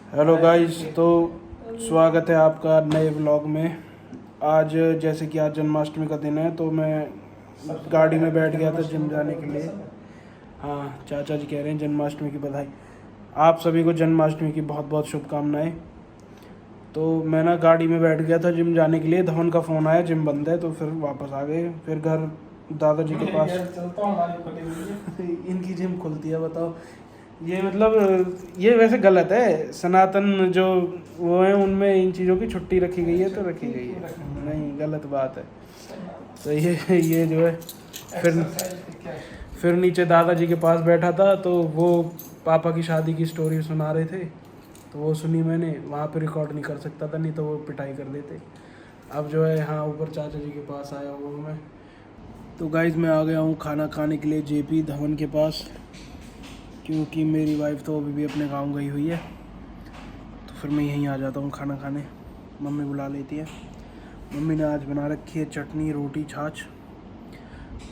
Hello guys, तो स्वागत है आपका नए व्लॉग में। आज जैसे कि आज जन्माष्टमी का दिन है तो मैं गाड़ी में बैठ गया था जिम जाने के लिए। हाँ, चाचा जी कह रहे हैं जन्माष्टमी की बधाई। आप सभी को जन्माष्टमी की बहुत बहुत शुभकामनाएं। तो मैं ना गाड़ी में बैठ गया था जिम जाने के लिए, धवन का फ़ोन आया जिम बंद है, तो फिर वापस आ गए। फिर घर दादाजी के पास इनकी जिम खुलती है, बताओ। ये मतलब ये वैसे गलत है, सनातन जो वो है उनमें इन चीज़ों की छुट्टी रखी गई है तो रखी गई है, नहीं गलत बात है। तो ये जो है फिर नीचे दादाजी के पास बैठा था तो वो पापा की शादी की स्टोरी सुना रहे थे, तो वो सुनी मैंने। वहाँ पे रिकॉर्ड नहीं कर सकता था, नहीं तो वो पिटाई कर देते। अब जो है हाँ ऊपर चाचा जी के पास आया हुआ हूँ मैं। तो गाइस मैं आ गया हूँ खाना खाने के लिए जेपी धवन के पास, क्योंकि मेरी वाइफ तो अभी भी अपने गांव गई हुई है, तो फिर मैं यहीं आ जाता हूँ खाना खाने। मम्मी बुला लेती है। मम्मी ने आज बना रखी है चटनी, रोटी, छाछ।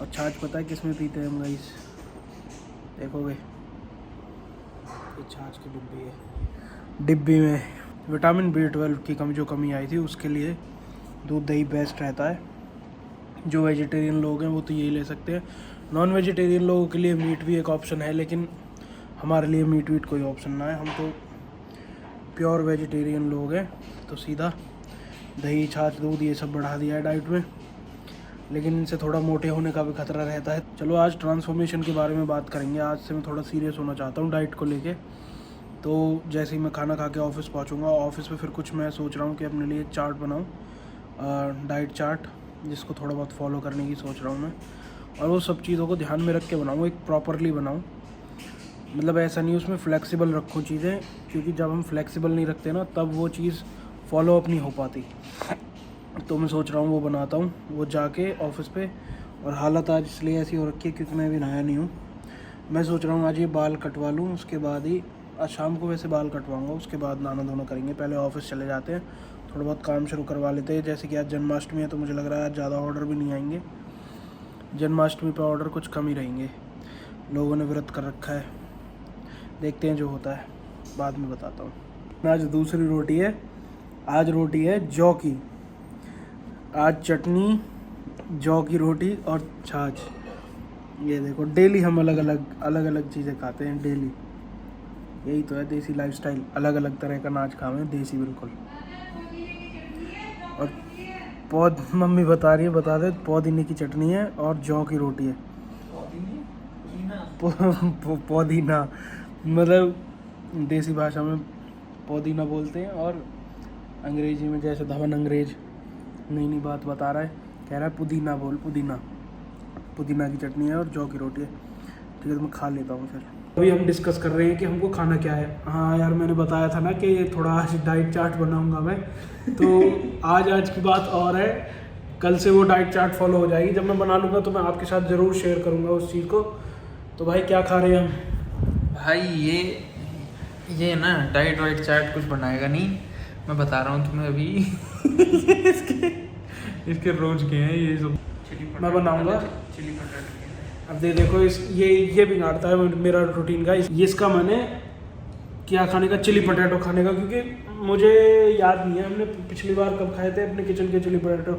और छाछ पता है किस में पीते हैं हम गाइस? देखोगे, ये छाछ की डिब्बी है। डिब्बी में विटामिन B12 की कमी आई थी, उसके लिए दूध दही बेस्ट रहता है। जो वेजिटेरियन लोग हैं वो तो यही ले सकते हैं। नॉन वेजिटेरियन लोगों के लिए मीट भी एक ऑप्शन है, लेकिन हमारे लिए मीट वीट कोई ऑप्शन ना है। हम तो प्योर वेजिटेरियन लोग हैं, तो सीधा दही छाछ दूध ये सब बढ़ा दिया है डाइट में। लेकिन इनसे थोड़ा मोटे होने का भी खतरा रहता है। चलो आज ट्रांसफॉर्मेशन के बारे में बात करेंगे। आज से मैं थोड़ा सीरियस होना चाहता हूँ डाइट को लेके। तो जैसे ही मैं खाना खा के ऑफिस पहुँचूँगा, ऑफिस में फिर कुछ मैं सोच रहा हूँ कि अपने लिए चार्ट बनाऊँ, डाइट चार्ट, जिसको थोड़ा बहुत फॉलो करने की सोच रहा हूँ मैं। और वो सब चीज़ों को ध्यान में रख के बनाऊँ, एक प्रॉपरली बनाऊँ। मतलब ऐसा नहीं उसमें फ्लेक्सिबल रखूँ चीज़ें, क्योंकि जब हम फ्लेक्सिबल नहीं रखते ना तब वो चीज़ फॉलो अप नहीं हो पाती। तो मैं सोच रहा हूँ वो बनाता हूँ, वो जाके ऑफिस पे। और हालत आज इसलिए ऐसी हो रखी है क्योंकि मैं अभी नहाया नहीं हूँ। मैं सोच रहा हूँ आज ये बाल कटवा लूँ, उसके बाद ही आज शाम को वैसे बाल कटवाऊँगा, उसके बाद नहाना धोना करेंगे। पहले ऑफिस चले जाते हैं, थोड़ा बहुत काम शुरू करवा लेते हैं। जैसे कि आज जन्माष्टमी है तो मुझे लग रहा है आज ज़्यादा ऑर्डर भी नहीं आएंगे। जन्माष्टमी पर ऑर्डर कुछ कम ही रहेंगे, लोगों ने व्रत कर रखा है। देखते हैं जो होता है, बाद में बताता हूँ। आज दूसरी रोटी है, आज रोटी है जौ की। आज चटनी, जौ की रोटी और छाछ। ये देखो, डेली हम अलग अलग चीज़ें खाते हैं डेली। यही तो है देसी लाइफस्टाइल, अलग अलग तरह का नाच खावे, देसी बिल्कुल। और मम्मी बता दे पुदीने की चटनी है और जौ की रोटी है। पुदीना मतलब देसी भाषा में पुदीना बोलते हैं, और अंग्रेजी में जैसे धवन अंग्रेज नई बात बता रहा है, कह रहा है पुदीना बोल, पुदीना की चटनी है और जौ की रोटी है। ठीक है, तो मैं खा लेता हूँ फिर। अभी हम डिस्कस कर रहे हैं कि हमको खाना क्या है। हाँ यार, मैंने बताया था ना कि थोड़ा आज डाइट चार्ट बनाऊंगा मैं, तो आज की बात और है। कल से वो डाइट चार्ट फॉलो हो जाएगी। जब मैं बना लूँगा तो मैं आपके साथ ज़रूर शेयर करूँगा उस चीज़ को। तो भाई क्या खा रहे हैं हम? भाई ये ना डाइट वाइट चार्ट कुछ बनाएगा नहीं, मैं बता रहा हूँ तुम्हें अभी। इसके रोज के हैं ये सब। मैं बनाऊंगा चिली पटेटो। अब देखो ये बिगाड़ता है मेरा रूटीन का। इसका मैंने क्या खाने का, चिली पटेटो खाने का, क्योंकि मुझे याद नहीं है हमने पिछली बार कब खाए थे अपने किचन के चिली पटेटो।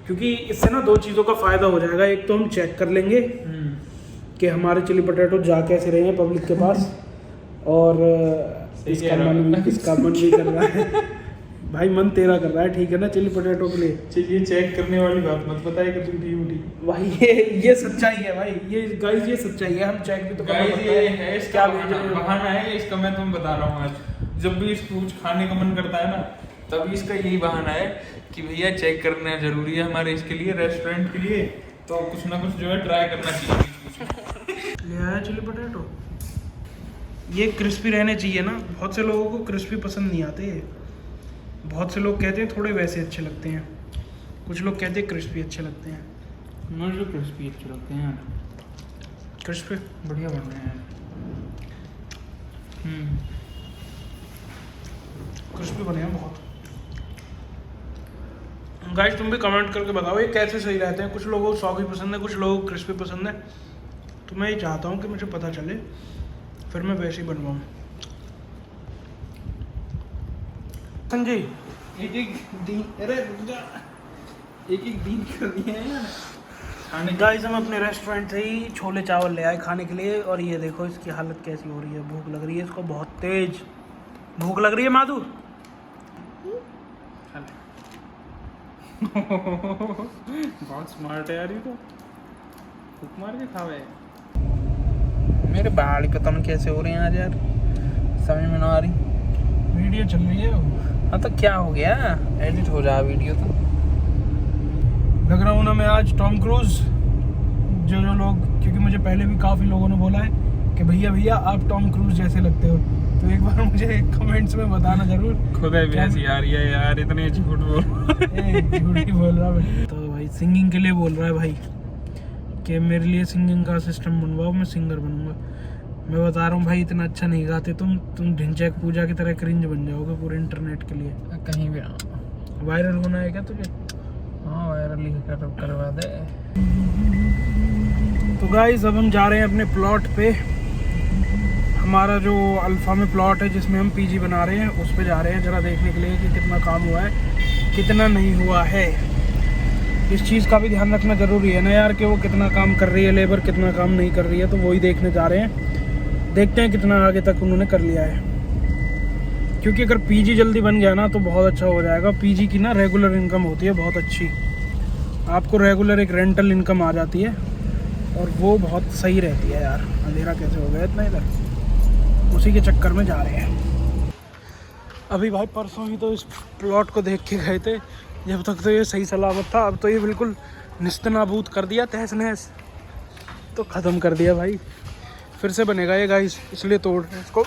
क्योंकि इससे ना दो चीज़ों का फ़ायदा हो जाएगा। एक तो हम चेक कर लेंगे कि हमारे चिली पटेटो जा कैसे रहे हैं पब्लिक के पास, और इसका मन भी कर रहा है। भाई मन तेरा कर रहा है, ठीक है ना, चिली पटेटो के लिए। ये चेक करने वाली बात मत बताइए कि झूठी उठी। भाई ये सच्चाई है भाई, ये गाइस ये सच्चाई है। हम चेक भी तो करना पड़ता ये है इसका क्या बहाना है इसका। मैं तुम्हें बता रहा हूँ, आज जब भी इसको कुछ खाने का मन करता है ना, तभी इसका यही बहाना है कि भैया चेक करना जरूरी है हमारे इसके लिए, रेस्टोरेंट के लिए। तो कुछ ना कुछ जो है ट्राई करना चाहिए। ले आया चिली पटेटो। ये क्रिस्पी रहने चाहिए ना, बहुत से लोगों को क्रिस्पी पसंद नहीं आते। बहुत से लोग कहते हैं थोड़े वैसे अच्छे लगते हैं, कुछ लोग कहते हैं क्रिस्पी अच्छे लगते हैं। मुझे क्रिस्पी अच्छे लगते हैं यार, क्रिस्पी बढ़िया बन रहे हैं। क्रिस्पी बने हैं बहुत। गाइस तुम भी कमेंट करके बताओ ये कैसे सही रहते हैं। कुछ लोगों को सॉगी पसंद है, कुछ लोगों को क्रिस्पी पसंद है। तो मैं ये चाहता हूँ कि मुझे पता चले, फिर मैं वैसे ही बनवाऊँ। संजय एक एक दिन, अरे रुक जा, एक एक दिन कर दिए हैं यार खाने। गाइस हम अपने रेस्टोरेंट से ही छोले चावल ले आए खाने के लिए, और ये देखो इसकी हालत कैसी हो रही है। भूख लग रही है इसको, बहुत तेज भूख लग रही है माधु। बहुत स्मार्ट है यार ये तो, फूक मार के खावे। मेरे बाल पता नहीं कैसे हो रहे हैं आज यार, समझ में ना आ रही। वीडियो चल रही है। हाँ तो क्या हो गया, एडिट हो जा वीडियो तो। लग रहा हूँ ना मैं आज टॉम क्रूज। जो लोग, क्योंकि मुझे पहले भी काफ़ी लोगों ने बोला है कि भैया भैया आप टॉम क्रूज जैसे लगते हो, तो एक बार मुझे कमेंट्स में बताना जरूर। खुद है भी यार ये यार इतने झूठ बोल झूठ ही बोल रहा भाई। तो भाई सिंगिंग के लिए बोल रहा है भाई कि मेरे लिए सिंगिंग का सिस्टम बनवाओ, मैं सिंगर बनूंगा। मैं बता रहा हूँ भाई इतना अच्छा नहीं गाते तुम ढिंचैक पूजा की तरह क्रिंज बन जाओगे पूरे इंटरनेट के लिए। कहीं भी वायरल होना है क्या तुझे? हाँ वायरल ही करवा दे। तो गाइस अब हम जा रहे हैं अपने प्लॉट पे। हमारा जो अल्फा में प्लॉट है जिसमें हम पीजी बना रहे हैं, उस पे जा रहे हैं जरा देखने के लिए कि कितना काम हुआ है कितना नहीं हुआ है। इस चीज़ का भी ध्यान रखना ज़रूरी है ना यार कि वो कितना काम कर रही है लेबर, कितना काम नहीं कर रही है, तो वही देखने जा रहे हैं। देखते हैं कितना आगे तक उन्होंने कर लिया है, क्योंकि अगर पीजी जल्दी बन गया ना तो बहुत अच्छा हो जाएगा। पीजी की ना रेगुलर इनकम होती है बहुत अच्छी, आपको रेगुलर एक रेंटल इनकम आ जाती है और वो बहुत सही रहती है यार। अंधेरा कैसे हो गया इतना इधर, उसी के चक्कर में जा रहे हैं। अभी भाई परसों ही तो इस प्लॉट को देख के गए थे, जब तक तो ये सही सलामत था, अब तो ये बिल्कुल निस्तनाबूद कर दिया, तहस नहस तो ख़त्म कर दिया भाई। फिर से बनेगा ये गाइस, इसलिए तोड़ रहे हैं इसको।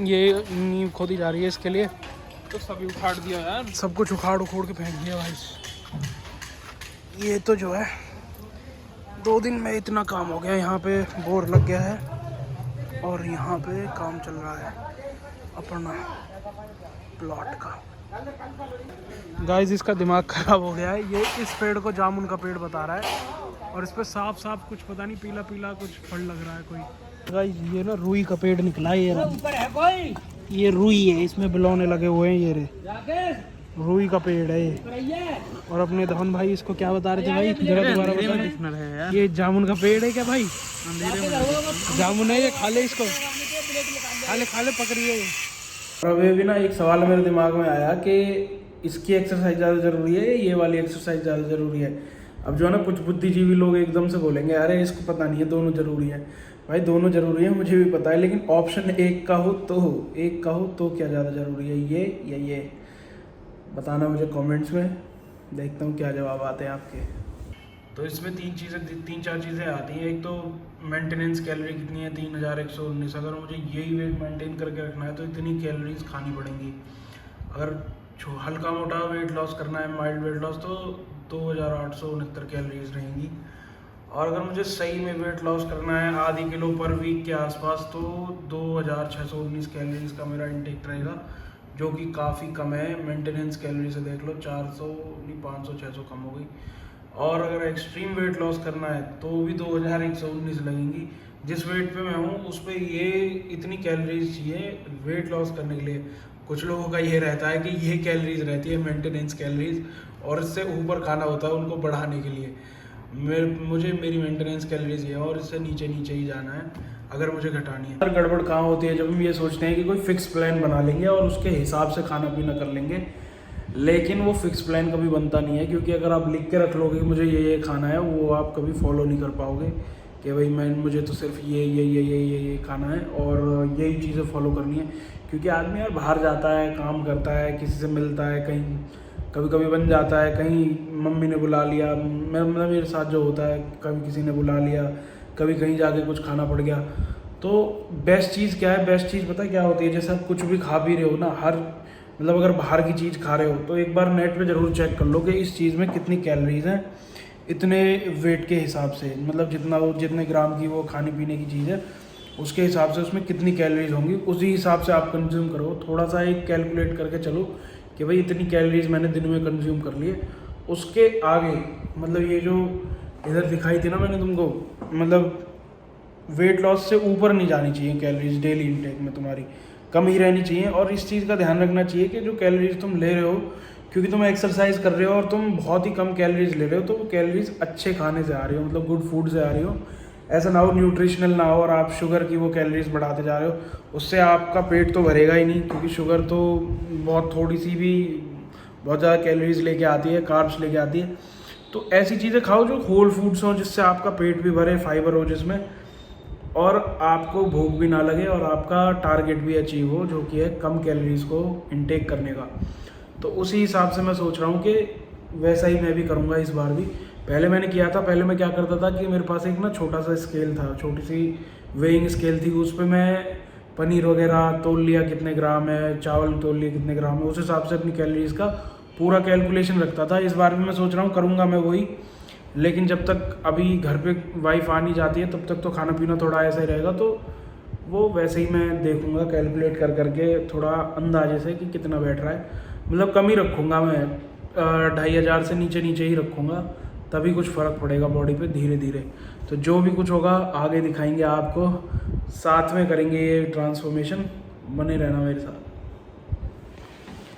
ये नींव खोदी जा रही है इसके लिए, तो सभी उखाड़ दिया यार, सब कुछ उखाड़ के फेंक दिया भाई। ये तो जो है 2 दिन में इतना काम हो गया, यहाँ पे बोर लग गया है और यहाँ पे काम चल रहा है अपना प्लॉट का। गाइस इसका दिमाग खराब हो गया है, ये इस पेड़ को जामुन का पेड़ बता रहा है और इस पे साफ साफ कुछ पता नहीं पीला पीला कुछ फल लग रहा है कोई। गाइस ये ना रुई का पेड़ निकला है, ये रुई है, इसमें बिलौने लगे हुए हैं। ये रे रुई का पेड़ है ये। और अपने धवन भाई इसको क्या बता रहे थे भाई, जरा दोबारा बता। ये जामुन का पेड़ है क्या भाई? जामुन है ये, खा ले इसको, खा ले पक रही है ये। और अभी भी ना एक सवाल मेरे दिमाग में आया कि इसकी एक्सरसाइज ज़्यादा ज़रूरी है, ये वाली एक्सरसाइज ज़्यादा ज़रूरी है। अब जो है ना कुछ बुद्धिजीवी लोग एकदम से बोलेंगे अरे इसको पता नहीं है, दोनों ज़रूरी है। भाई दोनों ज़रूरी है, मुझे भी पता है, लेकिन ऑप्शन एक का हो तो क्या ज़्यादा ज़रूरी है, ये या ये? बताना मुझे कमेंट्स में, देखता हूँ क्या जवाब आते हैं आपके। तो इसमें 3-4 चीज़ें आती हैं। एक तो मेंटेनेंस कैलोरी कितनी है, 3119। अगर मुझे यही वेट मेंटेन करके रखना है तो इतनी कैलोरीज खानी पड़ेंगी। अगर हल्का मोटा वेट लॉस करना है, माइल्ड वेट लॉस, तो 2869 कैलोरीज रहेंगी। और अगर मुझे सही में वेट लॉस करना है आधी किलो पर वीक के आसपास, तो 2619 कैलोरीज का मेरा इंटेक रहेगा, जो कि काफ़ी कम है। मेंटेनेंस कैलोरी से देख लो 400 नहीं 500-600 कम हो गई। और अगर एक्सट्रीम वेट लॉस करना है तो भी 2119 लगेंगी। जिस वेट पे मैं हूँ उस पर ये इतनी कैलोरीज चाहिए वेट लॉस करने के लिए। कुछ लोगों का ये रहता है कि ये कैलोरीज रहती है मेंटेनेंस कैलोरीज, और इससे ऊपर खाना होता है उनको बढ़ाने के लिए। मेरी मेंटेनेंस कैलोरीज है और इससे नीचे ही जाना है अगर मुझे घटानी है। गड़बड़ कहाँ होती है, जब हम ये सोचते हैं कि कोई फिक्स प्लान बना लेंगे और उसके हिसाब से खाना पीना कर लेंगे, लेकिन वो फिक्स प्लान कभी बनता नहीं है। क्योंकि अगर आप लिख के रख लोगे कि मुझे ये खाना है, वो आप कभी फॉलो नहीं कर पाओगे कि भाई मुझे तो सिर्फ ये खाना है और यही चीज़ें फॉलो करनी है। क्योंकि आदमी यार बाहर जाता है, काम करता है, किसी से मिलता है, कहीं कभी बन जाता है, कहीं मम्मी ने बुला लिया, मेरे साथ जो होता है, कभी किसी ने बुला लिया, कभी कहीं जाके कुछ खाना पड़ गया। तो बेस्ट चीज़ क्या है, बेस्ट चीज़ पता है क्या होती है? जैसे आप कुछ भी खा पी रहे हो ना, मतलब अगर बाहर की चीज़ खा रहे हो तो एक बार नेट पे ज़रूर चेक कर लो कि इस चीज़ में कितनी कैलोरीज हैं, इतने वेट के हिसाब से, मतलब जितने ग्राम की वो खाने पीने की चीज़ है उसके हिसाब से उसमें कितनी कैलोरीज होंगी, उसी हिसाब से आप कंज्यूम करो। थोड़ा सा एक कैलकुलेट करके चलो कि भाई इतनी कैलोरीज मैंने दिन में कंज्यूम कर लिए। उसके आगे मतलब ये जो इधर दिखाई थी ना मैंने तुमको, मतलब वेट लॉस से ऊपर नहीं जानी चाहिए कैलोरीज डेली इनटेक में तुम्हारी। कम ही रहनी चाहिए। और इस चीज़ का ध्यान रखना चाहिए कि जो कैलोरीज तुम ले रहे हो, क्योंकि तुम एक्सरसाइज कर रहे हो और तुम बहुत ही कम कैलोरीज ले रहे हो, तो वो कैलोरीज अच्छे खाने से आ रही हो, मतलब गुड फूड से आ रही हो। ऐसा ना हो न्यूट्रिशनल ना हो और आप शुगर की वो कैलोरीज बढ़ाते जा रहे हो, उससे आपका पेट तो भरेगा ही नहीं, क्योंकि शुगर तो बहुत थोड़ी सी भी बहुत ज़्यादा कैलोरीज लेके आती है, कार्ब्स लेके आती है। तो ऐसी चीज़ें खाओ जो होल फूड्स हों, जिससे आपका पेट भी भरे, फाइबर हो जिसमें, और आपको भूख भी ना लगे और आपका टारगेट भी अचीव हो, जो कि है कम कैलोरीज को इनटेक करने का। तो उसी हिसाब से मैं सोच रहा हूँ कि वैसा ही मैं भी करूँगा इस बार भी। पहले मैंने किया था, पहले मैं क्या करता था कि मेरे पास एक ना छोटा सा स्केल था, छोटी सी वेइंग स्केल थी, उस पर मैं पनीर वगैरह तोल लिया कितने ग्राम है, चावल तोल लिया कितने ग्राम है, उस हिसाब से अपनी कैलोरीज का पूरा कैलकुलेशन रखता था। इस बार भी मैं सोच रहा हूँ करूँगा मैं वही, लेकिन जब तक अभी घर पे वाइफ आ नहीं जाती है तब तक तो खाना पीना थोड़ा ऐसा ही रहेगा, तो वो वैसे ही मैं देखूँगा कैलकुलेट कर करके थोड़ा अंदाजे से कि कितना बैठ रहा है। मतलब कम ही रखूँगा मैं, 2500 से नीचे नीचे ही रखूँगा, तभी कुछ फ़र्क पड़ेगा बॉडी पे धीरे धीरे। तो जो भी कुछ होगा आगे दिखाएंगे आपको, साथ में करेंगे ये ट्रांसफॉर्मेशन, बने रहना मेरे साथ।